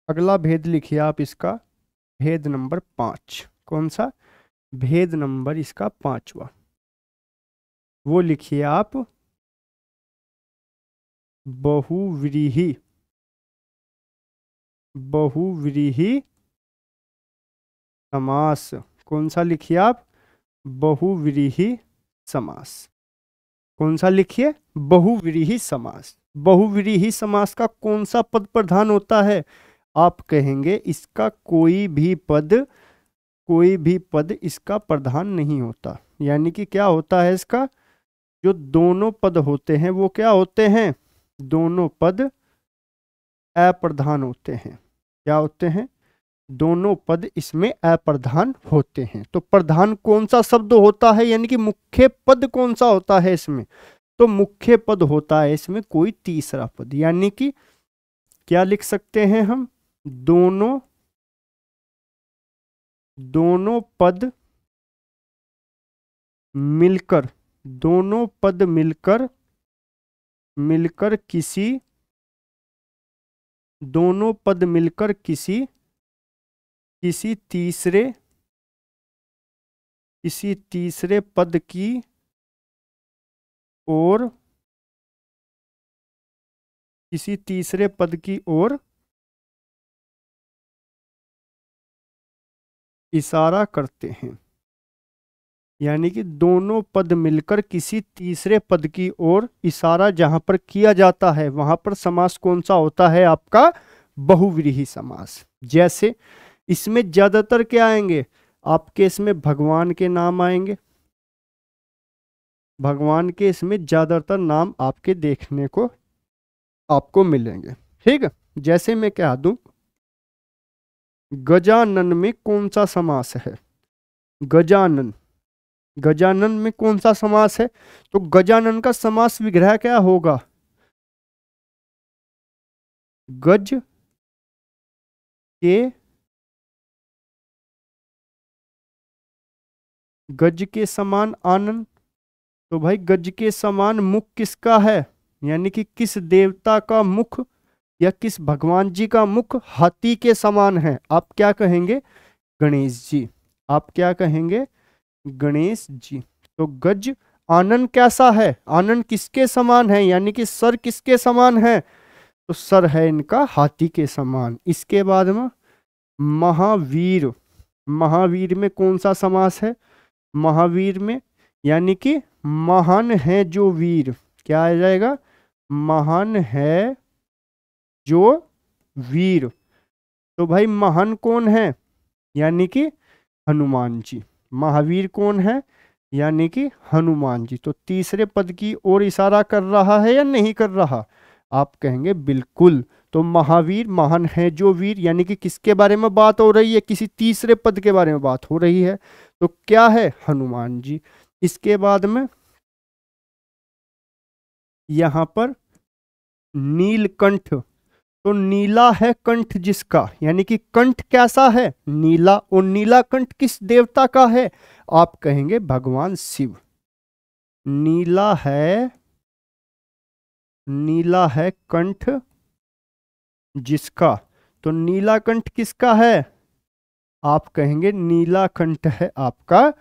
अगला भेद लिखिए आप इसका, भेद नंबर 5। कौन सा भेद नंबर इसका 5वां, वो लिखिए आप, बहुव्रीहि। बहुव्रीहि समास। कौन सा लिखिए आप, बहुव्रीहि समास। कौन सा लिखिए, बहुव्रीहि समास। बहुव्रीहि समास का कौन सा पद प्रधान होता है? आप कहेंगे इसका कोई भी पद इसका प्रधान नहीं होता। यानी कि क्या होता है इसका, जो दोनों पद होते हैं वो क्या होते हैं, दोनों पद अप्रधान होते हैं। क्या होते हैं, दोनों पद इसमें अप्रधान होते हैं। तो प्रधान कौन सा शब्द होता है, यानी कि मुख्य पद कौन सा होता है इसमें? तो मुख्य पद होता है इसमें कोई तीसरा पद। यानी कि क्या लिख सकते हैं हम, दोनों दोनों पद मिलकर, दोनों पद मिलकर मिलकर किसी दोनों पद मिलकर किसी किसी तीसरे किसी तीसरे पद की ओर, किसी तीसरे पद की ओर इशारा करते हैं। यानी कि दोनों पद मिलकर किसी तीसरे पद की ओर इशारा जहां पर किया जाता है वहां पर समास कौन सा होता है आपका, बहुव्रीहि समास। जैसे इसमें ज्यादातर क्या आएंगे आपके, इसमें भगवान के नाम आएंगे। भगवान के इसमें ज्यादातर नाम आपके देखने को आपको मिलेंगे। ठीक है, जैसे मैं कह दूं गजानन में कौन सा समास है, गजानन, गजानन में कौन सा समास है? तो गजानन का समास विग्रह क्या होगा, गज के, गज के समान आनन। तो भाई गज के समान मुख किसका है, यानी कि किस देवता का मुख या किस भगवान जी का मुख हाथी के समान है? आप क्या कहेंगे, गणेश जी। आप क्या कहेंगे, गणेश जी। तो गज, आनन कैसा है, आनन किसके समान है, यानी कि सर किसके समान है? तो सर है इनका हाथी के समान। इसके बाद में महावीर, महावीर में कौन सा समास है, महावीर में यानी कि महान है जो वीर। क्या आ जाएगा, महान है जो वीर। तो भाई महान कौन है, यानी कि हनुमान जी। महावीर कौन है, यानी कि हनुमान जी। तो तीसरे पद की ओर इशारा कर रहा है या नहीं कर रहा? आप कहेंगे बिल्कुल। तो महावीर, महान है जो वीर, यानी कि किसके बारे में बात हो रही है, किसी तीसरे पद के बारे में बात हो रही है। तो क्या है, हनुमान जी। इसके बाद में यहां पर नीलकंठ। तो नीला है कंठ जिसका, यानी कि कंठ कैसा है, नीला। और नीला कंठ किस देवता का है? आप कहेंगे भगवान शिव। नीला है कंठ जिसका। तो नीला कंठ किसका है? आप कहेंगे नीला कंठ है आपका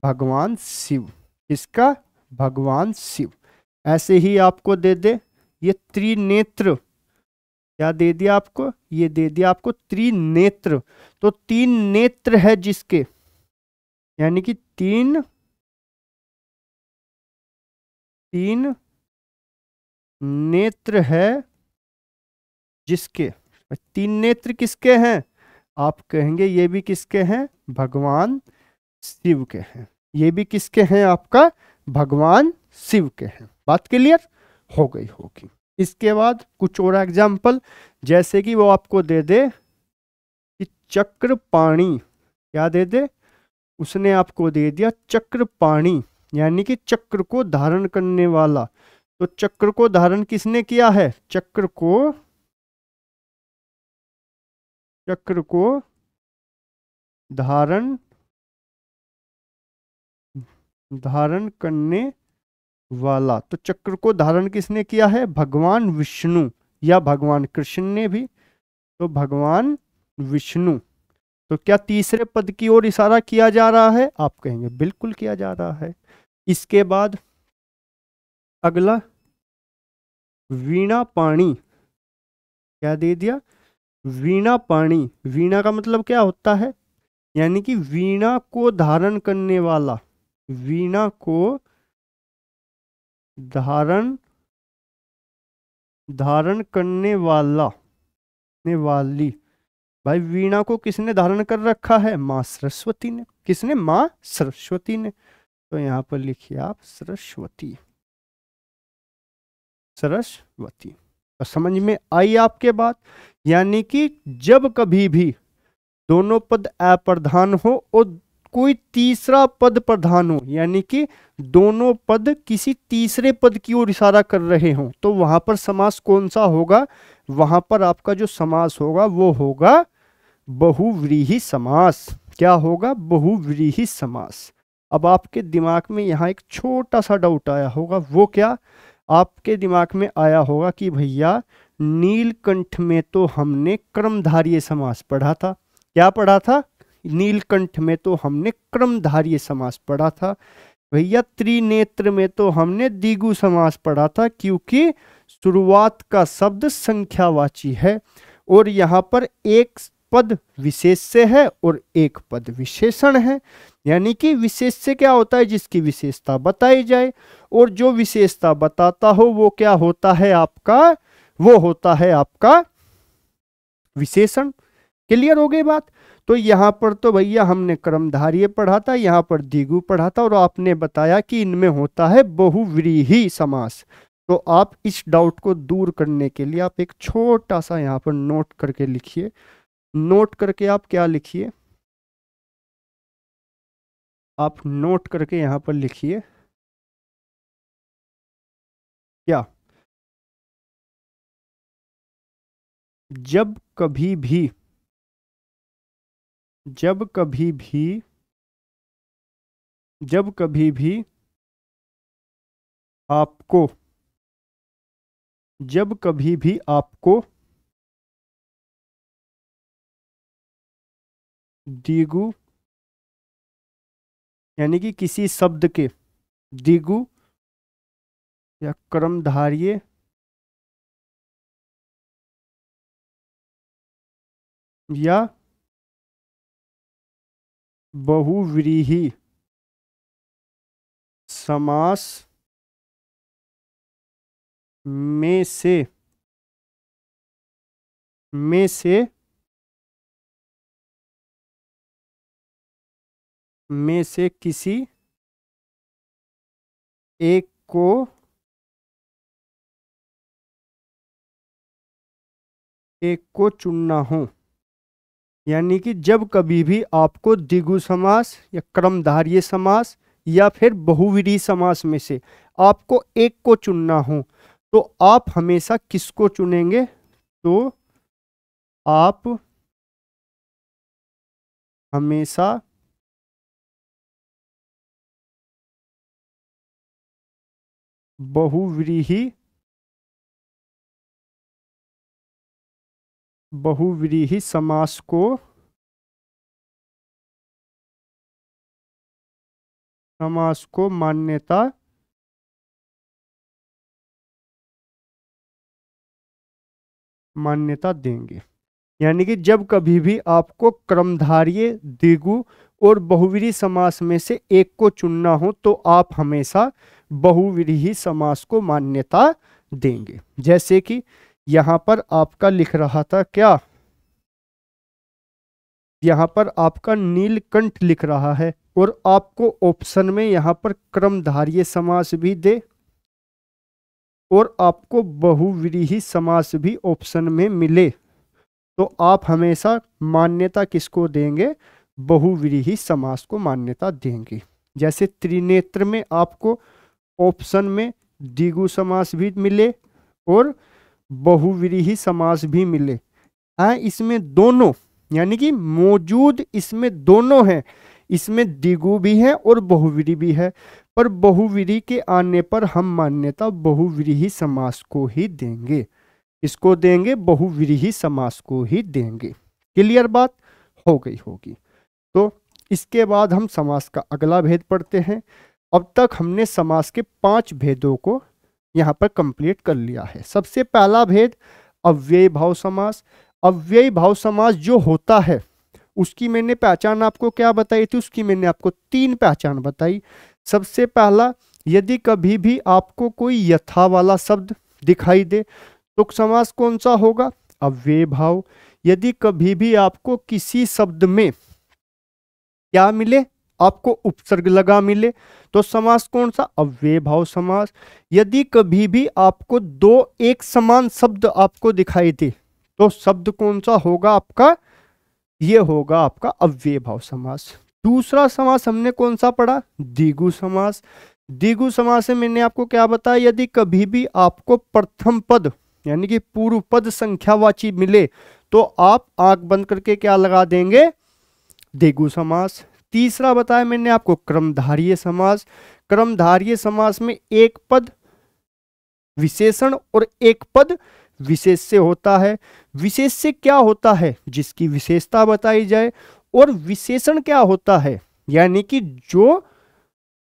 भगवान शिव। किसका, भगवान शिव। ऐसे ही आपको दे दे ये त्रिनेत्र। क्या दे दिया आपको, ये दे दिया आपको त्रिनेत्र। तो तीन नेत्र है जिसके, यानी कि तीन नेत्र है जिसके। तीन नेत्र किसके हैं? आप कहेंगे ये भी किसके हैं, भगवान शिव के हैं। ये भी किसके हैं आपका, भगवान शिव के हैं। बात क्लियर हो गई होगी। इसके बाद कुछ और एग्जाम्पल, जैसे कि वो आपको दे दे कि चक्रपाणी। क्या दे दे, उसने आपको दे दिया चक्रपाणी, यानी कि चक्र को धारण करने वाला। तो चक्र को धारण किसने किया है, चक्र को धारण करने वाला। तो चक्र को धारण किसने किया है, भगवान विष्णु या भगवान कृष्ण ने भी। तो भगवान विष्णु। तो क्या तीसरे पद की ओर इशारा किया जा रहा है? आप कहेंगे बिल्कुल किया जा रहा है। इसके बाद अगला वीणा पाणी, क्या दे दिया? वीणा पाणी। वीणा का मतलब क्या होता है? यानी कि वीणा को धारण करने वाला, वीणा को धारण करने वाला, ने वाली। भाई वीणा को किसने धारण कर रखा है? माँ सरस्वती ने। किसने? माँ सरस्वती ने। तो यहां पर लिखिए आप सरस्वती, सरस्वती। तो समझ में आई आपके बात? यानी कि जब कभी भी दोनों पद अप्रधान हो और कोई तीसरा पद प्रधान हो, यानी कि दोनों पद किसी तीसरे पद की ओर इशारा कर रहे हों, तो वहां पर समास कौन सा होगा? वहां पर आपका जो समास होगा वो होगा बहुव्रीहि समास। क्या होगा? बहुव्रीहि समास। अब आपके दिमाग में यहाँ एक छोटा सा डाउट आया होगा, वो क्या? आपके दिमाग में आया होगा कि भैया नीलकंठ में तो हमने क्रमधारय समास पढ़ा था। क्या पढ़ा था? नीलकंठ में तो हमने क्रमधारय समास पढ़ा था। भैया त्रिनेत्र में तो हमने द्विगु समास पढ़ा था, क्योंकि शुरुआत का शब्द संख्यावाची है और यहाँ पर एक पद विशेष्य है और एक पद विशेषण है। यानी कि विशेष्य क्या होता है? जिसकी विशेषता बताई जाए, और जो विशेषता बताता हो वो क्या होता है आपका? वो होता है आपका विशेषण। क्लियर हो गई बात? तो यहां पर तो भैया हमने क्रमधारय पढ़ा था, यहां पर द्विगु पढ़ा था, और आपने बताया कि इनमें होता है बहुव्रीहि समास। तो आप इस डाउट को दूर करने के लिए आप एक छोटा सा यहां पर नोट करके लिखिए। नोट करके आप क्या लिखिए? आप नोट करके यहां पर लिखिए क्या? जब कभी भी, जब कभी भी, जब कभी भी आपको, जब कभी भी आपको द्विगु, यानी कि किसी शब्द के द्विगु या क्रमधारय या बहुव्रीहि समास में से किसी एक को चुनना हो। यानी कि जब कभी भी आपको द्विगु समास या क्रमधारय समास या फिर बहुव्रीहि समास में से आपको एक को चुनना हो, तो आप हमेशा किसको चुनेंगे? तो आप हमेशा बहुव्रीहि समास को मान्यता देंगे। यानी कि जब कभी भी आपको क्रमधारय, द्विगु और बहुव्रीहि समास में से एक को चुनना हो, तो आप हमेशा बहुव्रीहि समास को मान्यता देंगे। जैसे कि यहां पर आपका लिख रहा था क्या? यहां पर आपका नीलकंठ लिख रहा है और आपको ऑप्शन में यहां पर क्रमधारय समास भी दे और आपको बहुव्रीहि समास भी ऑप्शन में मिले, तो आप हमेशा मान्यता किसको देंगे? बहुव्रीहि समास को मान्यता देंगे। जैसे त्रिनेत्र में आपको ऑप्शन में द्विगु समास भी मिले और बहुव्रीहि समास भी मिले। हाँ, इसमें दोनों, यानी कि मौजूद इसमें दोनों हैं, इसमें द्विगु भी है और बहुव्रीहि भी है, पर बहुव्रीहि के आने पर हम मान्यता बहुव्रीहि समास को ही देंगे। इसको देंगे, बहुव्रीहि समास को ही देंगे। क्लियर बात हो गई होगी। तो इसके बाद हम समास का अगला भेद पढ़ते हैं। अब तक हमने समास के 5 भेदों को यहाँ पर कंप्लीट कर लिया है। सबसे पहला भेद अव्ययी भाव समास। अव्ययी भाव समास जो होता है उसकी मैंने पहचान आपको क्या बताई थी, उसकी मैंने आपको 3 पहचान बताई। सबसे पहला, यदि कभी भी आपको कोई यथा वाला शब्द दिखाई दे तो समास कौन सा होगा, अव्ययी भाव। यदि कभी भी आपको किसी शब्द में क्या मिले, आपको उपसर्ग लगा मिले, तो समास कौन सा, अव्ययी भाव समास। यदि कभी भी आपको 2 एक समान शब्द आपको दिखाई दे तो शब्द कौन सा होगा आपका, ये होगा आपका अव्ययी भाव समास। दूसरा समास हमने कौन सा पढ़ा, द्विगु समास। द्विगु समास में मैंने आपको क्या बताया, यदि कभी भी आपको प्रथम पद यानी कि पूर्व पद संख्यावाची मिले तो आप आंख बंद करके क्या लगा देंगे, द्विगु समास। तीसरा बताया मैंने आपको क्रमधारीय समास। क्रमधारीय समास में एक पद विशेषण और एक पद विशेष्य होता है। विशेष्य क्या होता है, जिसकी विशेषता बताई जाए, और विशेषण क्या होता है, यानी कि जो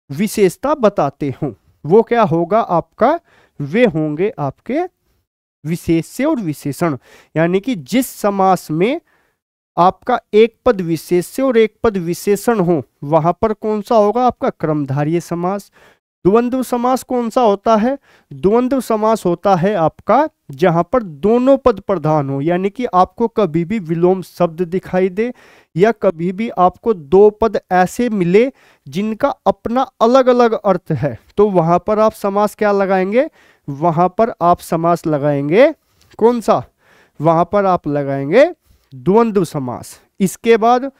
विशेषता बताते हों, वो क्या होगा आपका, वे होंगे आपके विशेष्य और विशेषण। यानी कि जिस समास में आपका एक पद विशेष्य और एक पद विशेषण हो वहां पर कौन सा होगा आपका क्रमधारीय समास। द्वंद्व समास कौन सा होता है, द्वंद्व समास होता है आपका जहां पर दोनों पद प्रधान हो, यानी कि आपको कभी भी विलोम शब्द दिखाई दे या कभी भी आपको 2 पद ऐसे मिले जिनका अपना अलग अलग अर्थ है, तो वहां पर आप समास क्या लगाएंगे, वहां पर आप समास लगाएंगे कौन सा, वहां पर आप लगाएंगे द्वंद्व समास। इसके बाद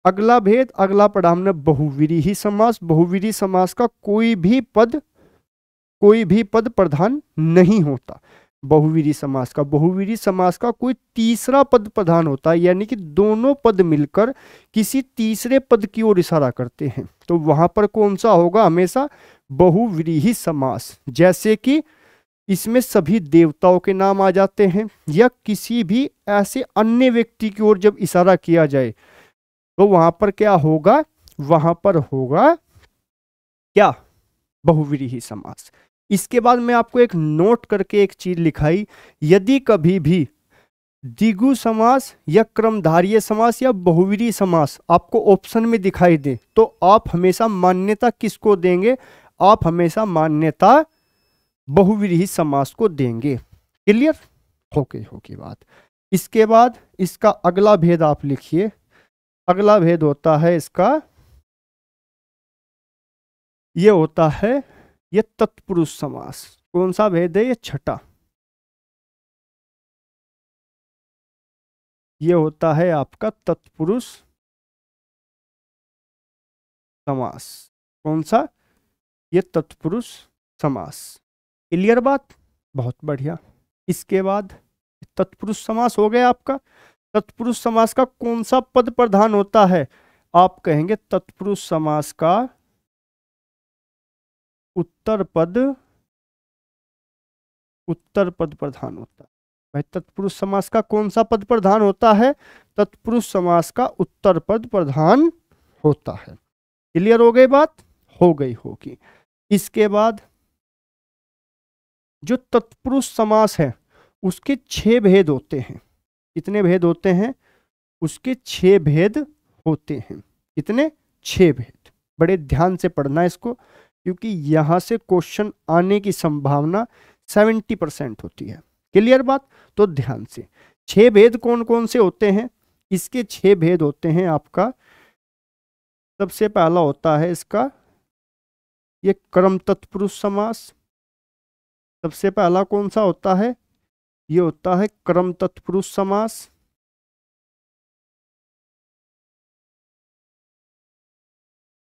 अगला भेद, अगला पढ़ा हमने बहुव्रीहि समास। बहुव्रीहि समास का कोई भी पद प्रधान नहीं होता। बहुव्रीहि समास का, बहुव्रीहि समास का कोई तीसरा पद प्रधान होता है, यानी कि दोनों पद मिलकर किसी तीसरे पद की ओर इशारा करते हैं, तो वहां पर कौन सा होगा, हमेशा बहुव्रीहि समास। जैसे कि इसमें सभी देवताओं के नाम आ जाते हैं या किसी भी ऐसे अन्य व्यक्ति की ओर जब इशारा किया जाए तो वहां पर क्या होगा, वहां पर होगा क्या, बहुव्रीहि समास। इसके बाद मैं आपको एक नोट करके एक चीज लिखाई, यदि कभी भी द्विगु समास या क्रमधारीय समास या बहुव्रीहि समास आपको ऑप्शन में दिखाई दे तो आप हमेशा मान्यता किसको देंगे, आप हमेशा मान्यता बहुव्रीहि समास को देंगे। क्लियर होगी बात। इसके बाद इसका अगला भेद आप लिखिए। अगला भेद होता है इसका, ये होता है ये तत्पुरुष समास। कौन सा भेद है, ये छठा। ये होता है आपका तत्पुरुष समास। कौन सा, ये तत्पुरुष समास। क्लियर बात, बहुत बढ़िया। इसके बाद तत्पुरुष समास हो गया आपका। तत्पुरुष समास का कौन सा पद प्रधान होता है, आप कहेंगे तत्पुरुष समास का उत्तर पद प्रधान होता है। भाई तत्पुरुष समास का कौन सा पद प्रधान होता है, तत्पुरुष समास का उत्तर पद प्रधान होता है। क्लियर हो गई बात, हो गई होगी। इसके बाद जो तत्पुरुष समास है उसके 6 भेद होते हैं। कितने भेद होते हैं, उसके 6 भेद होते हैं। कितने, 6 भेद। बड़े ध्यान से पढ़ना इसको, क्योंकि यहां से क्वेश्चन आने की संभावना 70% होती है। क्लियर बात, तो ध्यान से। 6 भेद कौन कौन से होते हैं, इसके 6 भेद होते हैं आपका। सबसे पहला होता है इसका ये कर्म तत्पुरुष समास। सबसे पहला कौन सा होता है, ये होता है कर्म तत्पुरुष समास।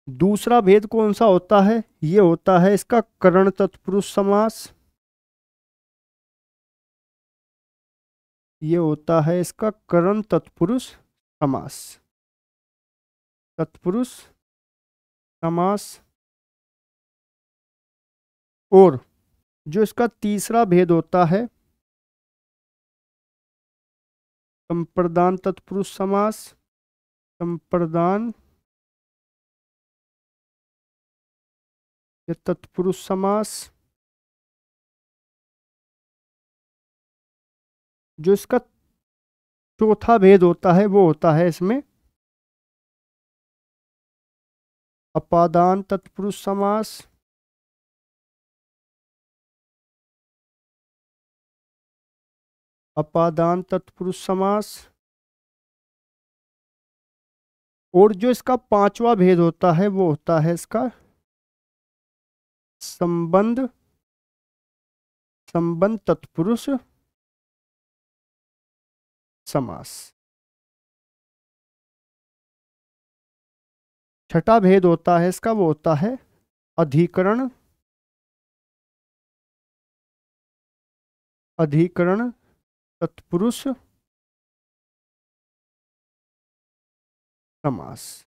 दूसरा भेद कौन सा होता है, ये होता है इसका करण तत्पुरुष समास। ये होता है इसका करण तत्पुरुष समास। तत्पुरुष समास। और जो इसका तीसरा भेद होता है संप्रदान तत्पुरुष समास, संप्रदान या तत्पुरुष समास। जो इसका चौथा भेद होता है वो होता है इसमें अपादान तत्पुरुष समास, अपादान तत्पुरुष समास। और जो इसका पांचवा भेद होता है वो होता है इसका संबंध, संबंध तत्पुरुष समास। छठा भेद होता है इसका वो होता है अधिकरण, अधिकरण तत्पुरुष समास,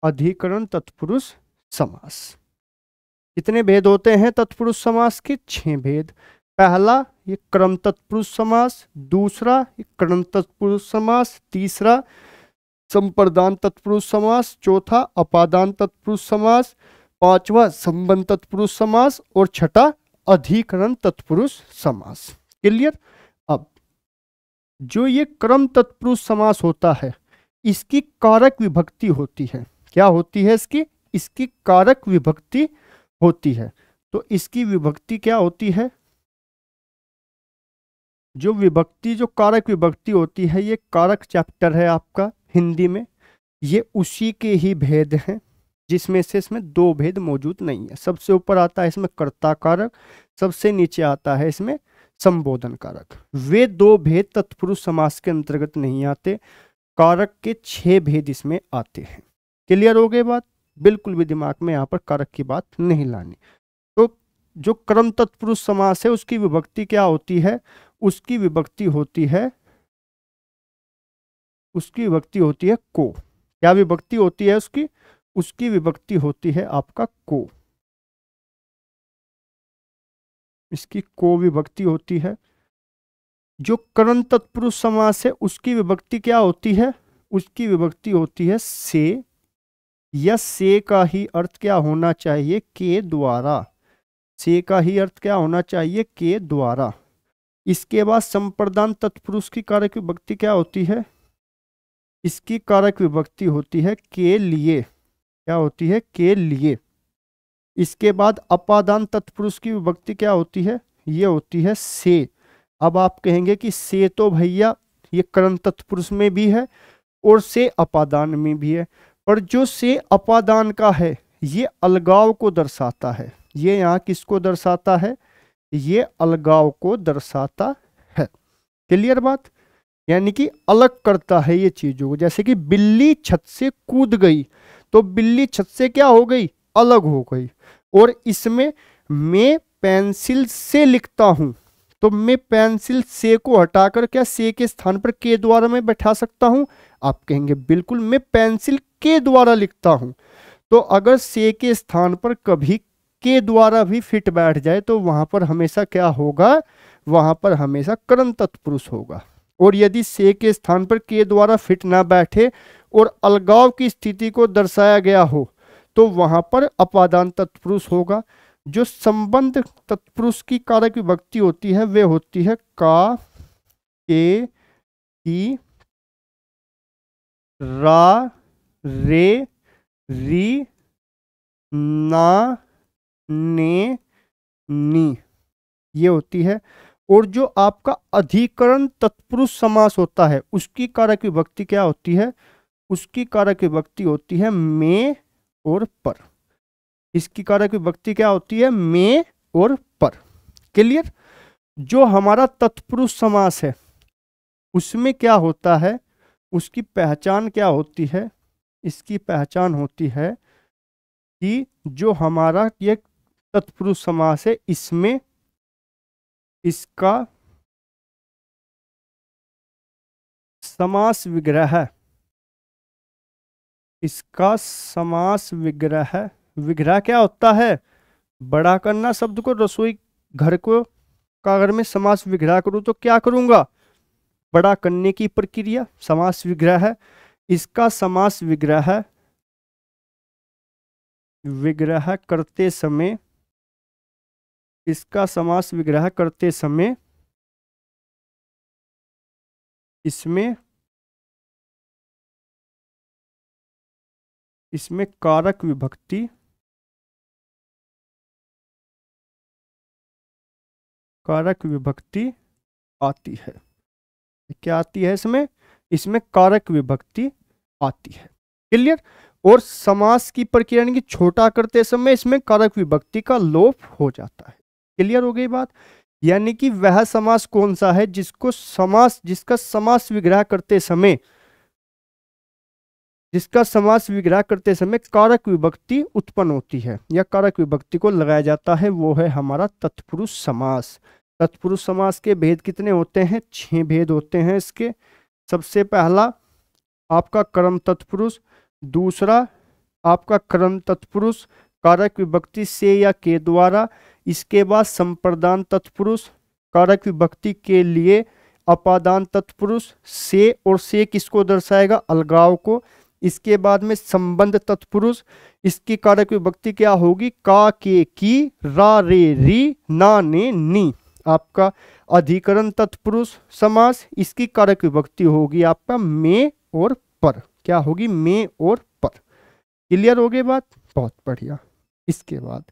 अधिकरण तत्पुरुष समास। कितने भेद होते हैं तत्पुरुष समास के? 6 भेद। पहला ये क्रम तत्पुरुष समास, दूसरा ये कर्ण तत्पुरुष समास, तीसरा संप्रदान तत्पुरुष समास, चौथा अपादान तत्पुरुष समास, पांचवा संबंध तत्पुरुष समास और छठा अधिकरण तत्पुरुष समास। क्लियर? अब जो ये क्रम तत्पुरुष समास होता है इसकी कारक विभक्ति होती है। क्या होती है इसकी? इसकी कारक विभक्ति होती है। तो इसकी विभक्ति क्या होती है? जो विभक्ति, जो कारक विभक्ति होती है, ये कारक चैप्टर है आपका हिंदी में, ये उसी के ही भेद हैं जिसमें से इसमें 2 भेद मौजूद नहीं है। सबसे ऊपर आता है इसमें कर्ता कारक, सबसे नीचे आता है इसमें संबोधन कारक। वे 2 भेद तत्पुरुष समास के अंतर्गत नहीं आते, कारक के 6 भेद इसमें आते हैं। क्लियर हो गई बात? बिल्कुल भी दिमाग में यहाँ पर कारक की बात नहीं लानी। तो जो क्रम तत्पुरुष समास है उसकी विभक्ति क्या होती है? उसकी विभक्ति होती है, उसकी विभक्ति होती है को। क्या विभक्ति होती है उसकी? उसकी विभक्ति होती है आपका को। इसकी को विभक्ति होती है। जो कर्ण तत्पुरुष समास है उसकी विभक्ति क्या होती है? उसकी विभक्ति होती है से, या से का ही अर्थ क्या होना चाहिए? के द्वारा। से का ही अर्थ क्या होना चाहिए? के द्वारा। इसके बाद संप्रदान तत्पुरुष की कारक विभक्ति क्या होती है? इसकी कारक विभक्ति होती है के लिए। क्या होती है? के लिए। इसके बाद अपादान तत्पुरुष की विभक्ति क्या होती है? ये होती है से। अब आप कहेंगे कि से तो भैया ये कर्ण तत्पुरुष में भी है और से अपादान में भी है, पर जो से अपादान का है ये अलगाव को दर्शाता है। ये यहाँ किसको दर्शाता है? ये अलगाव को दर्शाता है। क्लियर बात? यानी कि अलग करता है ये चीजों को। जैसे कि बिल्ली छत से कूद गई, तो बिल्ली छत से क्या हो गई? अलग हो गई। और इसमें मैं पेंसिल से लिखता हूं, तो मैं पेंसिल से को हटाकर क्या से के स्थान पर के द्वारा मैं बैठा सकता हूं? आप कहेंगे बिल्कुल, मैं पेंसिल के द्वारा लिखता हूं। तो अगर से के स्थान पर कभी के द्वारा भी फिट बैठ जाए तो वहां पर हमेशा क्या होगा? वहां पर हमेशा कर्ण तत्पुरुष होगा। और यदि से के स्थान पर के द्वारा फिट ना बैठे और अलगाव की स्थिति को दर्शाया गया हो तो वहां पर अपादान तत्पुरुष होगा। जो संबंध तत्पुरुष की कारक विभक्ति होती है वे होती है का, के, की, रा, रे, री, ना, ने, नी, ये होती है। और जो आपका अधिकरण तत्पुरुष समास होता है उसकी कारक विभक्ति क्या होती है? उसकी कारक विभक्ति होती है में और पर। इसकी कारक विभक्ति क्या होती है? में और पर। क्लियर? जो हमारा तत्पुरुष समास है उसमें क्या होता है? उसकी पहचान क्या होती है? इसकी पहचान होती है कि जो हमारा ये तत्पुरुष समास है इसमें इसका समास विग्रह, इसका समास विग्रह, विग्रह क्या होता है? बड़ा करना शब्द को। रसोई घर को का अगर मैं समास विग्रह करूं तो क्या करूंगा? बड़ा करने की प्रक्रिया समास विग्रह है। इसका समास विग्रह करते समय, इसका समास विग्रह करते समय इसमें कारक विभक्ति आती है। क्या आती है इसमें कारक विभक्ति आती है। क्लियर। और समास की प्रक्रिया यानी कि छोटा करते समय इसमें कारक विभक्ति का लोप हो जाता है। क्लियर हो गई बात। यानी कि वह समास कौन सा है जिसका समास विग्रह करते समय कारक विभक्ति उत्पन्न होती है या कारक विभक्ति को लगाया जाता है, वो है हमारा तत्पुरुष समास। तत्पुरुष समास के भेद कितने होते हैं? 6 भेद होते हैं इसके। सबसे पहला आपका कर्म तत्पुरुष, दूसरा आपका कर्म तत्पुरुष कारक विभक्ति से या के द्वारा, इसके बाद संप्रदान तत्पुरुष कारक विभक्ति के लिए अपादान तत्पुरुष से, और से किसको दर्शाएगा? अलगाव को। इसके बाद में संबंध तत्पुरुष, इसकी कारक विभक्ति क्या होगी? का के की, रा रे री, ना ने नी। आपका अधिकरण तत्पुरुष समास, इसकी कारक विभक्ति होगी आपका में और पर। क्या होगी? में और पर। क्लियर हो गई बात? बहुत बढ़िया। इसके बाद